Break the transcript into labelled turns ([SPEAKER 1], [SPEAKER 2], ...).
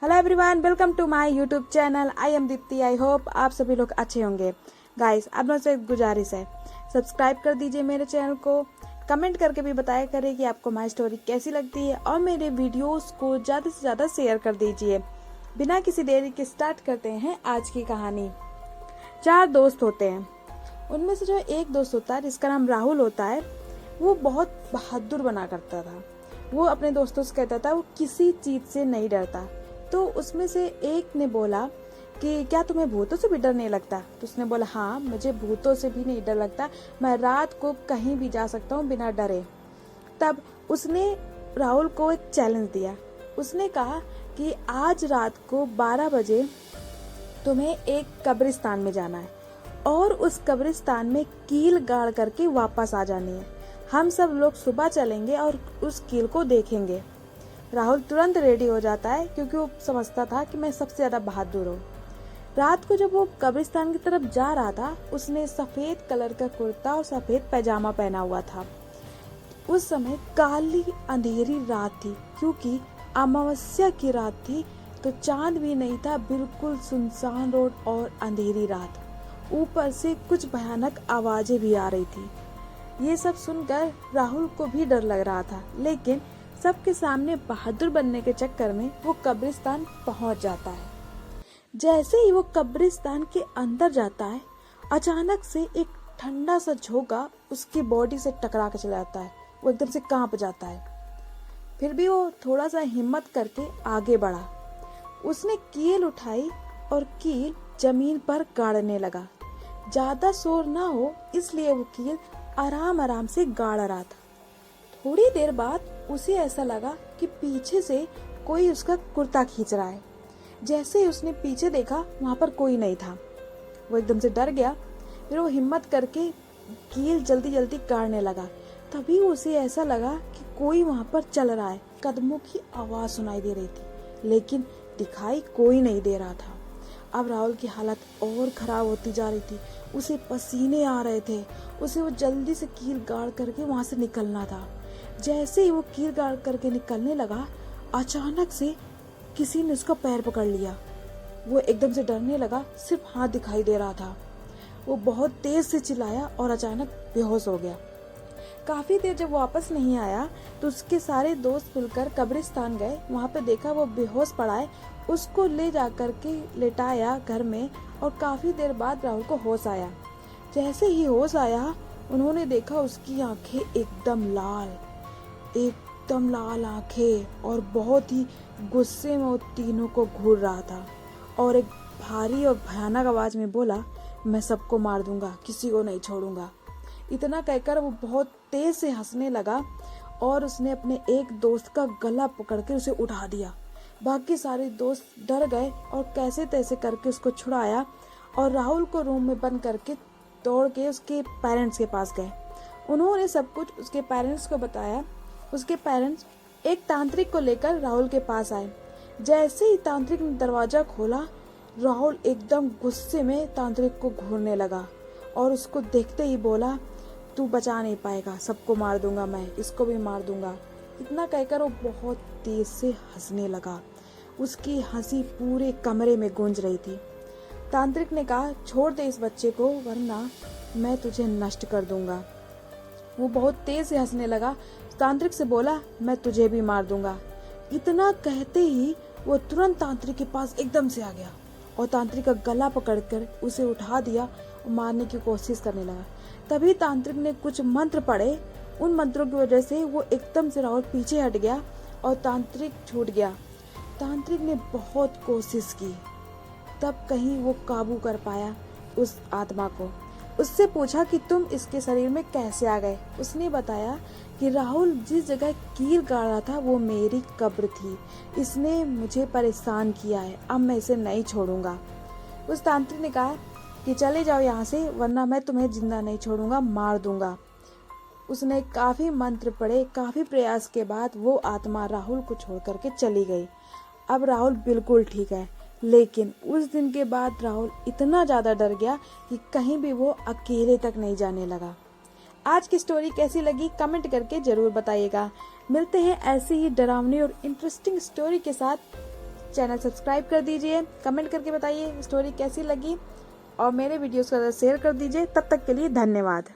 [SPEAKER 1] Hello everyone, welcome to my YouTube channel. I am Deepti. I hope आप सभी लोग अच्छे होंगे। गाइस, आप लोगों से एक गुजारिश है, सब्सक्राइब कर दीजिए मेरे चैनल को। कमेंट करके भी बताया करें कि आपको माय स्टोरी कैसी लगती है और मेरे वीडियोस को ज़्यादा से ज़्यादा शेयर कर दीजिए। बिना किसी देरी के स्टार्ट करते हैं आज की कहानी। 4 दोस्त होते हैं। उनमें से जो एक दोस्त होता है जिसका नाम राहुल होता है, वो बहुत बहादुर बना करता था। वो अपने दोस्तों से कहता था वो किसी चीज से नहीं डरता। तो उसमें से एक ने बोला कि क्या तुम्हें भूतों से भी डर नहीं लगता? तो उसने बोला हाँ, मुझे भूतों से भी नहीं डर लगता, मैं रात को कहीं भी जा सकता हूँ बिना डरे। तब उसने राहुल को एक चैलेंज दिया। उसने कहा कि आज रात को 12 बजे तुम्हें एक कब्रिस्तान में जाना है और उस कब्रिस्तान में कील गाड़ करके वापस आ जानी है। हम सब लोग सुबह चलेंगे और उस कील को देखेंगे। राहुल तुरंत रेडी हो जाता है क्योंकि वो समझता था कि मैं सबसे ज्यादा बहादुर हूँ। रात को जब वो कब्रिस्तान की तरफ जा रहा था, उसने सफेद कलर का कुर्ता और सफेद पैजामा पहना हुआ था। उस समय काली अंधेरी रात थी क्योंकि अमावस्या की रात थी, तो चांद भी नहीं था। बिल्कुल सुनसान रोड और अंधेरी रात, ऊपर से कुछ भयानक आवाजें भी आ रही थी। ये सब सुनकर राहुल को भी डर लग रहा था, लेकिन सबके सामने बहादुर बनने के चक्कर में वो कब्रिस्तान पहुंच जाता है। जैसे ही वो कब्रिस्तान के अंदर जाता है, अचानक से एक ठंडा सा झोंका उसकी बॉडी से टकरा के चला जाता है। वो एकदम से कांप जाता है। फिर भी वो थोड़ा सा हिम्मत करके आगे बढ़ा। उसने कील उठाई और कील जमीन पर गाड़ने लगा। ज्यादा शोर ना हो इसलिए वो कील आराम आराम से गाड़ रहा था। थोड़ी देर बाद उसे ऐसा लगा कि पीछे से कोई उसका कुर्ता खींच रहा है। जैसे ही उसने पीछे देखा, वहां पर कोई नहीं था। वो एकदम से डर गया। फिर वो हिम्मत करके कील जल्दी जल्दी गाड़ने लगा। तभी उसे ऐसा लगा कि कोई वहां पर चल रहा है। कदमों की आवाज सुनाई दे रही थी, लेकिन दिखाई कोई नहीं दे रहा था। अब राहुल की हालत और खराब होती जा रही थी। उसे पसीने आ रहे थे। उसे वो जल्दी से कील गाड़ करके वहां से निकलना था। जैसे ही वो कील गाड़ करके निकलने लगा, अचानक से किसी ने उसका पैर पकड़ लिया। वो एकदम से डरने लगा। सिर्फ हाथ दिखाई दे रहा था। वो बहुत तेज से चिल्लाया और अचानक बेहोश हो गया। काफी देर जब वापस नहीं आया तो उसके सारे दोस्त मिलकर कब्रिस्तान गए। वहां पे देखा वो बेहोश पड़ा है। उसको ले जा करके लेटाया घर में और काफी देर बाद राहुल को होश आया। जैसे ही होश आया, उन्होंने देखा उसकी आंखें एकदम लाल आंखें और बहुत ही गुस्से में वो तीनों को घूर रहा था और एक भारी और भयानक आवाज में बोला, मैं सबको मार दूंगा, किसी को नहीं छोड़ूंगा। इतना कहकर वो बहुत तेज से हंसने लगा और उसने अपने एक दोस्त का गला पकड़ के उसे उठा दिया। बाकी सारे दोस्त डर गए और कैसे तैसे करके उसको छुड़ाया और राहुल को रूम में बंद करके दौड़ के उसके पेरेंट्स के पास गए। उन्होंने सब कुछ उसके पेरेंट्स को बताया। उसके पेरेंट्स एक तांत्रिक को लेकर राहुल के पास आए। जैसे ही तांत्रिक ने दरवाजा खोला, राहुल एकदम गुस्से में तांत्रिक को घूरने लगा और उसको देखते ही बोला, तू बचा नहीं पाएगा, सबको मार दूंगा, मैं इसको भी मार दूंगा। इतना कहकर वो बहुत तेज से हंसने लगा। उसकी हंसी पूरे कमरे में गूंज रही थी। तांत्रिक ने कहा, छोड़ दे इस बच्चे को, वरना मैं तुझे नष्ट कर दूंगा। वो बहुत तेज से हंसने लगा। तांत्रिक से बोला, मैं तुझे भी मार दूंगा। इतना कहते ही वो तुरंत तांत्रिक के पास एकदम से आ गया और तांत्रिक का गला पकड़कर उसे उठा दिया और मारने की कोशिश करने लगा। तभी तांत्रिक ने कुछ मंत्र पढ़े। उन मंत्रों की वजह से वो एकदम से राहुल पीछे हट गया और तांत्रिक छूट गया। तांत्रिक ने बहुत कोशिश की, तब कहीं वो काबू कर पाया उस आत्मा को। उससे पूछा कि तुम इसके शरीर में कैसे आ गए? उसने बताया कि राहुल जिस जगह कील गाड़ रहा था वो मेरी कब्र थी। इसने मुझे परेशान किया है, अब मैं इसे नहीं छोड़ूंगा। उस तांत्रिक ने कहा कि चले जाओ यहाँ से, वरना मैं तुम्हें जिंदा नहीं छोड़ूंगा, मार दूंगा। उसने काफी मंत्र पढ़े। काफी प्रयास के बाद वो आत्मा राहुल को छोड़ करके चली गई। अब राहुल बिल्कुल ठीक है, लेकिन उस दिन के बाद राहुल इतना ज्यादा डर गया कि कहीं भी वो अकेले तक नहीं जाने लगा। आज की स्टोरी कैसी लगी कमेंट करके जरूर बताइएगा। मिलते हैं ऐसी ही डरावनी और इंटरेस्टिंग स्टोरी के साथ। चैनल सब्सक्राइब कर दीजिए, कमेंट करके बताइए स्टोरी कैसी लगी और मेरे वीडियोस को शेयर कर दीजिए। तब तक के लिए धन्यवाद।